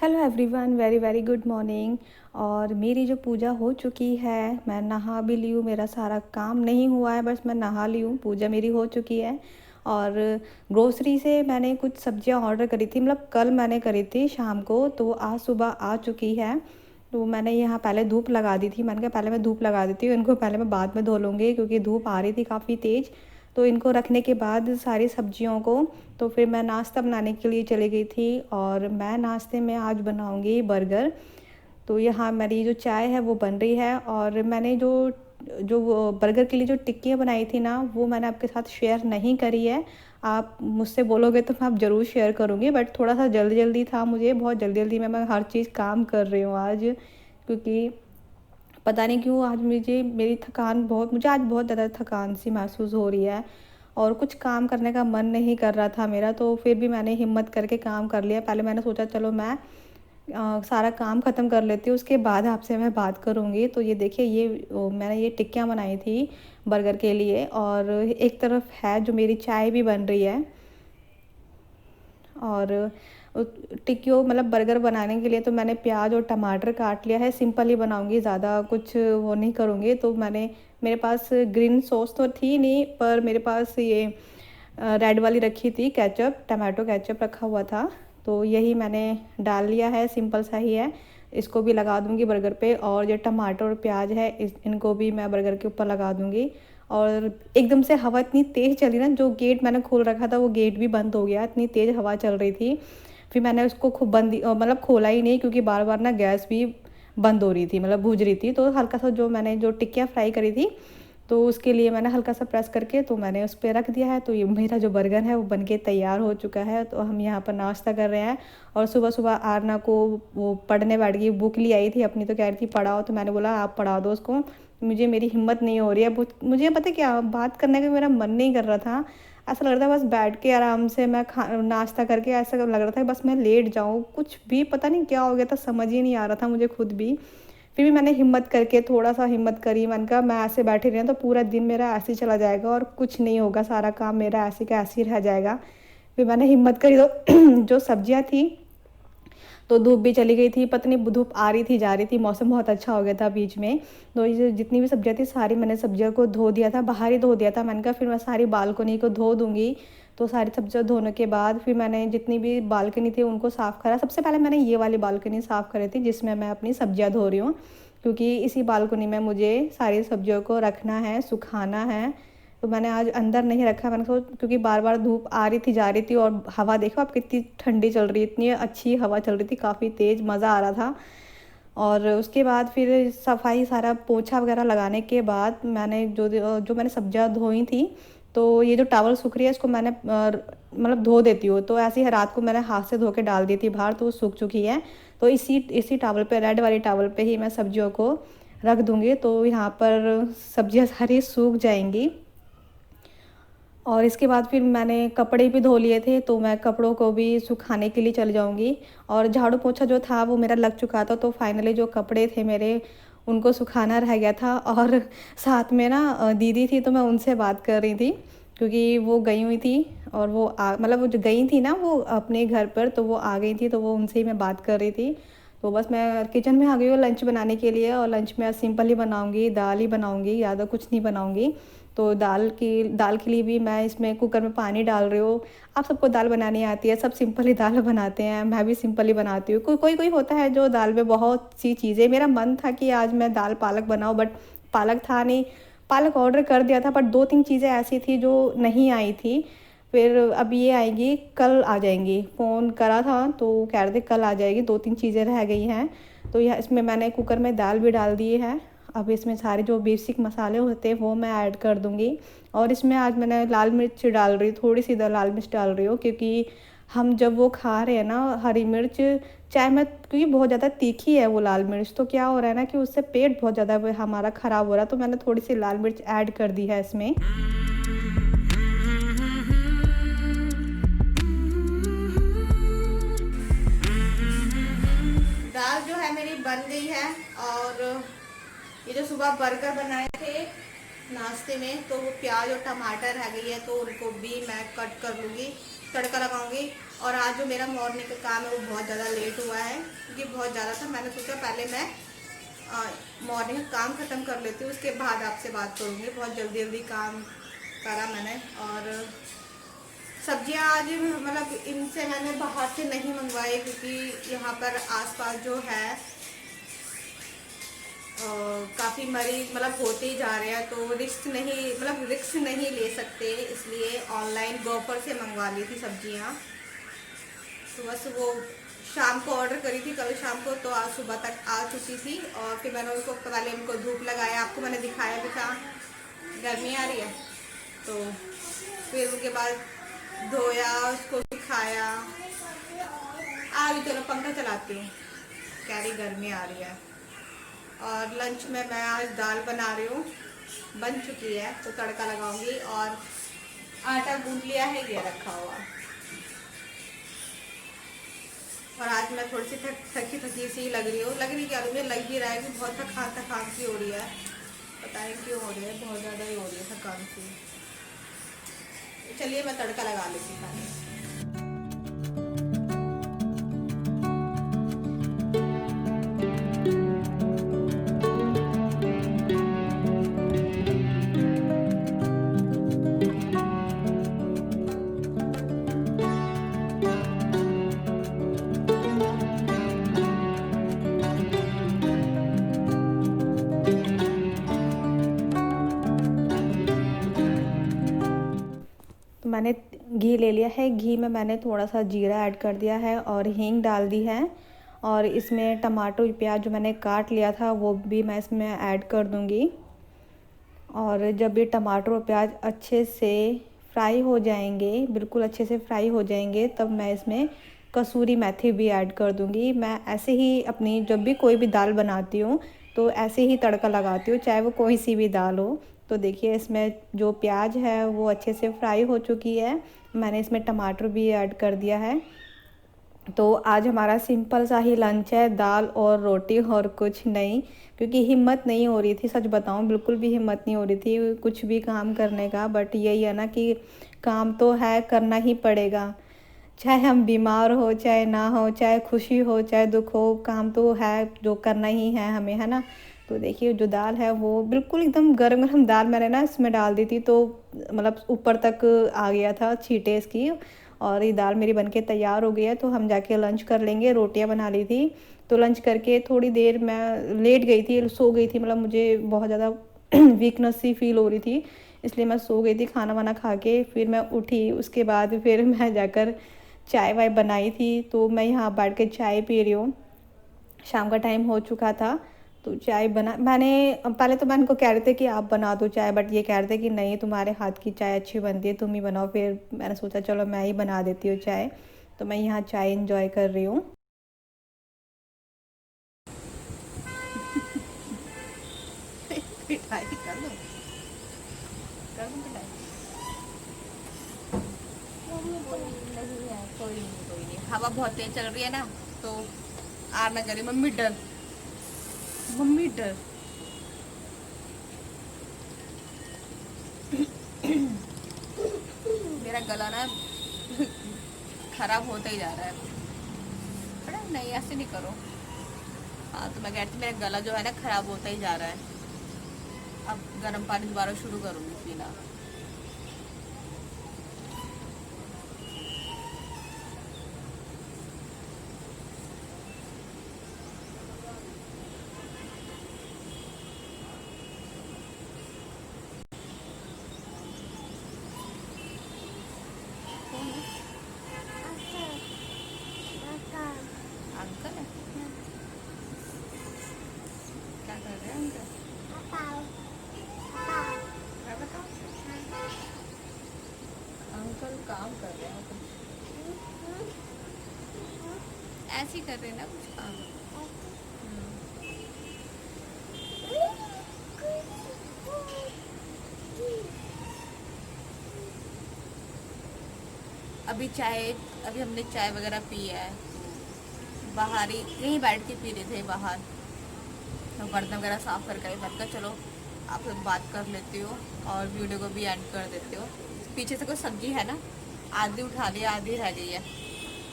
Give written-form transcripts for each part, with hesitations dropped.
Hello everyone, very very good morning. और मेरी जो पूजा हो चुकी है, मैं नहा भी ली हूँ। मेरा सारा काम नहीं हुआ है, बस मैं नहा ली हूँ। पूजा मेरी हो चुकी है। और ग्रोसरी से मैंने कुछ सब्जियां ऑर्डर करी थी, मतलब कल मैंने करी थी शाम को, तो आज सुबह आ चुकी है। तो मैंने यहाँ पहले धूप लगा दी थी। मैंने कहा पहले मैं धूप लगा देती हूँ, इनको पहले मैं बाद में धो लूँगी क्योंकि धूप आ रही थी काफ़ी तेज़। तो इनको रखने के बाद सारी सब्जियों को, तो फिर मैं नाश्ता बनाने के लिए चली गई थी। और मैं नाश्ते में आज बनाऊंगी बर्गर। तो यहाँ मेरी जो चाय है वो बन रही है। और मैंने जो जो वो बर्गर के लिए जो टिक्कियाँ बनाई थी ना, वो मैंने आपके साथ शेयर नहीं करी है। आप मुझसे बोलोगे तो मैं आप ज़रूर शेयर करूँगी, बट थोड़ा सा जल्दी जल्दी था, मुझे बहुत जल्दी जल्दी में मैं हर चीज़ काम कर रही हूँ आज। क्योंकि पता नहीं क्यों आज मेरी थकान बहुत, मुझे आज बहुत ज़्यादा थकान सी महसूस हो रही है। और कुछ काम करने का मन नहीं कर रहा था मेरा, तो फिर भी मैंने हिम्मत करके काम कर लिया। पहले मैंने सोचा चलो मैं सारा काम ख़त्म कर लेती हूँ, उसके बाद आपसे मैं बात करूँगी। तो ये देखिए, मैंने ये टिक्कियाँ बनाई थी बर्गर के लिए। और एक तरफ है जो मेरी चाय भी बन रही है। और टिक्कियों मतलब बर्गर बनाने के लिए तो मैंने प्याज और टमाटर काट लिया है। सिंपल ही बनाऊंगी, ज़्यादा कुछ वो नहीं करूँगी। तो मेरे पास ग्रीन सॉस तो थी नहीं, पर मेरे पास ये रेड वाली रखी थी, केचप, टमाटो केचप रखा हुआ था। तो यही मैंने डाल लिया है, सिंपल सा ही है। इसको भी लगा दूंगी बर्गर पे। और जो टमाटर और प्याज है इनको भी मैं बर्गर के ऊपर लगा दूंगी। और एकदम से हवा इतनी तेज़ चली ना, जो गेट मैंने खोल रखा था वो गेट भी बंद हो गया, इतनी तेज़ हवा चल रही थी। फिर मैंने उसको खूब मतलब खोला ही नहीं, क्योंकि बार बार ना गैस भी बंद हो रही थी, मतलब बुझ रही थी। तो हल्का सा मैंने जो टिक्कियाँ फ्राई करी थी, तो उसके लिए मैंने हल्का सा प्रेस करके तो मैंने उस पर रख दिया है। तो ये मेरा जो बर्गर है वो बनके तैयार हो चुका है। तो हम यहाँ पर नाश्ता कर रहे हैं। और सुबह सुबह आरना को वो पढ़ने बैठ गई, बुक ली आई थी अपनी, तो कह रही थी पढ़ाओ। तो मैंने बोला आप पढ़ा दो उसको, मेरी हिम्मत नहीं हो रही है। मुझे पता है क्या, बात करने का मेरा मन नहीं कर रहा था। ऐसा लग रहा था बस बैठ के आराम से मैं नाश्ता करके, ऐसा लग रहा था बस मैं लेट जाऊँ। कुछ भी पता नहीं क्या हो गया था, समझ ही नहीं आ रहा था मुझे खुद भी। फिर भी मैंने हिम्मत करके, थोड़ा सा हिम्मत करी। मैंने कहा मैं ऐसे बैठी रही तो पूरा दिन मेरा ऐसे ही चला जाएगा और कुछ नहीं होगा, सारा काम मेरा ऐसे का ऐसे ही रह जाएगा। फिर मैंने हिम्मत करी तो जो सब्जियां थी, तो धूप भी चली गई थी, पता नहीं धूप आ रही थी जा रही थी, मौसम बहुत अच्छा हो गया था बीच में। तो ये जितनी भी सब्जियां थी सारी मैंने सब्जियों को धो दिया था, बाहर ही धो दिया था। मैंने कहा फिर मैं सारी बालकनी को धो दूंगी। तो सारी सब्जियां धोने के बाद फिर मैंने जितनी भी बालकनी थी उनको साफ़ करा। सबसे पहले मैंने ये वाली बालकनी साफ़ करी थी जिसमें मैं अपनी सब्जियां धो रही हूँ, क्योंकि इसी बालकनी में मुझे सारी सब्जियों को रखना है, सुखाना है। तो मैंने आज अंदर नहीं रखा। मैंने सोच, क्योंकि बार बार धूप आ रही थी जा रही थी, और हवा देखो आप कितनी ठंडी चल रही है, इतनी अच्छी हवा चल रही थी, काफ़ी तेज़ मज़ा आ रहा था। और उसके बाद फिर सफाई, सारा पोछा वगैरह लगाने के बाद मैंने जो मैंने सब्जियां धोई थी, तो ये जो टावल सूख रही है इसको मैंने मतलब धो देती हूँ। तो ऐसे ही रात को मैंने हाथ से धो के डाल दी थी बाहर, तो वो सूख चुकी है। तो इसी इसी टावल पे, रेड वाली टावल पे ही मैं सब्जियों को रख दूँगी। तो यहाँ पर सब्जियाँ सारी सूख जाएंगी। और इसके बाद फिर मैंने कपड़े भी धो लिए थे, तो मैं कपड़ों को भी सुखाने के लिए चली जाऊंगी। और झाड़ू पोछा जो था वो मेरा लग चुका था, तो फाइनली जो कपड़े थे मेरे उनको सुखाना रह गया था। और साथ में ना दीदी थी, तो मैं उनसे बात कर रही थी, क्योंकि वो गई हुई थी। और मतलब वो जो गई थी ना वो अपने घर पर, तो वो आ गई थी, तो वो उनसे ही मैं बात कर रही थी। तो बस मैं किचन में आ गई हूँ लंच बनाने के लिए। और लंच में सिंपल ही बनाऊंगी, दाल ही बनाऊंगी, ज़्यादा कुछ नहीं बनाऊंगी। तो दाल के लिए भी मैं इसमें कुकर में पानी डाल रही हूँ। आप सबको दाल बनानी आती है, सब सिंपल ही दाल बनाते हैं, मैं भी सिंपल ही बनाती हूँ। कोई कोई होता है जो दाल में बहुत सी चीज़ें, मेरा मन था कि आज मैं दाल पालक बनाऊँ, बट पालक था नहीं। पालक ऑर्डर कर दिया था, बट दो तीन चीज़ें ऐसी थी जो नहीं आई थी। फिर अब ये आएंगी, कल आ जाएंगी। फ़ोन करा था तो कह रहे थे कल आ जाएगी, दो तीन चीज़ें रह गई हैं। तो यह इसमें मैंने कुकर में दाल भी डाल दी है। अब इसमें सारे जो बेसिक मसाले होते हैं वो मैं ऐड कर दूँगी। और इसमें आज मैंने लाल मिर्च डाल रही, थोड़ी सी लाल मिर्च डाल रही हूँ, क्योंकि हम जब वो खा रहे हैं ना हरी मिर्च, चाहे मैं, क्योंकि बहुत ज़्यादा तीखी है वो लाल मिर्च, तो क्या हो रहा है ना कि उससे पेट बहुत ज़्यादा हमारा ख़राब हो रहा है। तो मैंने थोड़ी सी लाल मिर्च ऐड कर दी है इसमें। दाल जो है मेरी बन गई है। और ये जो सुबह बर्गर बनाए थे नाश्ते में, तो वो प्याज और टमाटर रह गई है, तो उनको भी मैं कट कर लूँगी। तड़का लगाऊंगी। और आज जो मेरा मॉर्निंग का काम है वो बहुत ज़्यादा लेट हुआ है, क्योंकि बहुत ज़्यादा था। मैंने सोचा पहले मैं मॉर्निंग का काम ख़त्म कर लेती हूँ, उसके बाद आपसे बात करूँगी। बहुत जल्दी जल्दी काम करा मैंने। और सब्जियां आज मतलब इनसे मैंने बाहर से नहीं मंगवाई, क्योंकि यहाँ पर आसपास जो है काफ़ी मरीज मतलब होते ही जा रहे हैं, तो रिस्क नहीं ले सकते, इसलिए ऑनलाइन गोपर से मंगवा ली थी सब्जियां। तो बस वो शाम को ऑर्डर करी थी, कल शाम को, तो आज सुबह तक आ चुकी थी। और फिर मैंने उनको पहले उनको धूप लगाया, आपको मैंने दिखाया भी था, गर्मी आ रही है। तो फिर उसके बाद धोया, उसको सुखाया। अभी चलो पंखा चलाती हूँ, कह रही गर्मी आ रही है। और लंच में मैं आज दाल बना रही हूँ, बन चुकी है तो तड़का लगाऊंगी। और आटा गूंद लिया है, ये रखा हुआ। और आज मैं थोड़ी सी थकी थकी सी लग रही हूँ, क्या मुझे लग ही रहा है कि बहुत थकान सी हो रही है। पता नहीं क्यों हो रही है, बहुत ज़्यादा ही हो रही है थकान सी। चलिए मैं तड़का लगा लेती हूँ। तो मैंने घी ले लिया है, घी में मैंने थोड़ा सा जीरा ऐड कर दिया है और हींग डाल दी है। और इसमें टमाटर प्याज जो मैंने काट लिया था वो भी मैं इसमें ऐड कर दूंगी। और जब ये टमाटर और प्याज अच्छे से फ्राई हो जाएंगे, बिल्कुल अच्छे से फ्राई हो जाएंगे, तब मैं इसमें कसूरी मेथी भी ऐड कर दूंगी। मैं ऐसे ही अपनी जब भी कोई भी दाल बनाती हूँ तो ऐसे ही तड़का लगाती हूँ, चाहे वो कोई सी भी दाल हो। तो देखिए इसमें जो प्याज है वो अच्छे से फ्राई हो चुकी है, मैंने इसमें टमाटर भी ऐड कर दिया है। तो आज हमारा सिंपल सा ही लंच है, दाल और रोटी और कुछ नहीं। क्योंकि हिम्मत नहीं हो रही थी, सच बताऊं बिल्कुल भी हिम्मत नहीं हो रही थी कुछ भी काम करने का। बट यही है ना कि काम तो है, करना ही पड़ेगा, चाहे हम बीमार हो चाहे ना हो, चाहे खुशी हो चाहे दुख हो, काम तो है जो करना ही है हमें, है ना। तो देखिए जो दाल है वो बिल्कुल एकदम गरम गरम दाल मैंने ना इसमें डाल दी थी, तो मतलब ऊपर तक आ गया था छींटे इसकी। और ये दाल मेरी बनके तैयार हो गई है, तो हम जाके लंच कर लेंगे। रोटियां बना ली थी, तो लंच करके थोड़ी देर मैं लेट गई थी, सो गई थी, मतलब मुझे बहुत ज़्यादा वीकनेस सी फील हो रही थी, इसलिए मैं सो गई थी। खाना वाना खा के फिर मैं उठी, उसके बाद फिर मैं जाकर चाय वाय बनाई थी, तो मैं यहाँ बैठ के चाय पी रही हूँ। शाम का टाइम हो चुका था, तो चाय बना मैंने। पहले तो मैं इनको कह रहे थे कि आप बना दो चाय, बट ये कह रहे थे कि नहीं तुम्हारे हाथ की चाय अच्छी बनती है, तुम ही बनाओ। फिर मैंने सोचा चलो मैं ही बना देती हूँ चाय। तो मैं यहाँ चाय इंजॉय कर रही हूँ। पिटाई कर लो, कर लो पिटाई। नहीं है, कोई नहीं कोई नहीं। हवा बहुत तेज चल रही है ना, तो आ ना करी। मम्मी डर, मम्मी डर। मेरा गला ना खराब होता ही जा रहा है। अरे नहीं ऐसे नहीं करो। हाँ तो मैं कहती मेरा गला जो है ना खराब होता ही जा रहा है। अब गर्म पानी दोबारा शुरू करूँगी पीना। अंकल है क्या कर रहे हैं अंकल? मैं बताऊँ? अंकल काम कर रहे हैं कुछ, ऐसे ही कर रहे हैं ना कुछ काम। अभी हमने चाय वगैरह पी है, बाहर ही यहीं बैठ के पी रहे थे बाहर। तो बर्तन वगैरह साफ़ करके आई, मैंने कहा चलो आपसे बात कर लेती हो और वीडियो को भी एंड कर देती हो। पीछे से कोई सब्जी है ना, आधी उठा लिया, आधी रह गई है।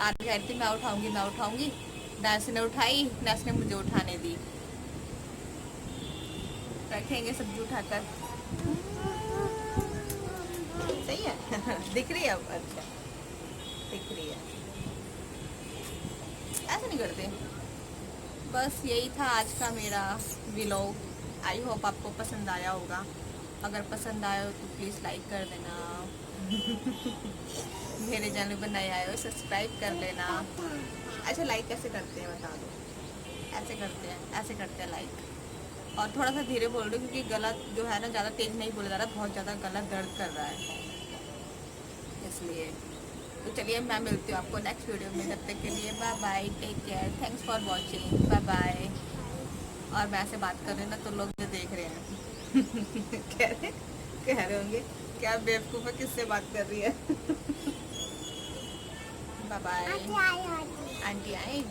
आधी कह रही थी मैं उठाऊंगी मैं उठाऊंगी, नैस ने उठाई, नैस ने मुझे उठाने दी। रखेंगे सब्जी उठाकर, सही है। दिख रही है अब? अच्छा दिख रही है, ऐसा नहीं करते। बस यही था आज का मेरा व्लॉग। आई होप आपको पसंद आया होगा। अगर पसंद आया हो तो प्लीज़ लाइक कर देना। मेरे चैनल पर नए आए हो सब्सक्राइब कर लेना। अच्छा लाइक कैसे करते हैं बता दो? ऐसे करते हैं, ऐसे करते हैं लाइक। और थोड़ा सा धीरे बोल रही हूँ क्योंकि गला जो है ना ज़्यादा तेज़ नहीं बोला जा रहा, बहुत ज़्यादा गला दर्द कर रहा है इसलिए। तो चलिए मैं मिलती हूँ आपको नेक्स्ट वीडियो में, तब तक के लिए bye bye, take care, thanks for watching, bye bye. और मैं ऐसे बात कर रही हूँ ना तो लोग मुझे देख रहे हैं। कह रहे होंगे क्या बेवकूफ़ है, किससे बात कर रही है। Bye bye. आंटी आई, आंटी आई।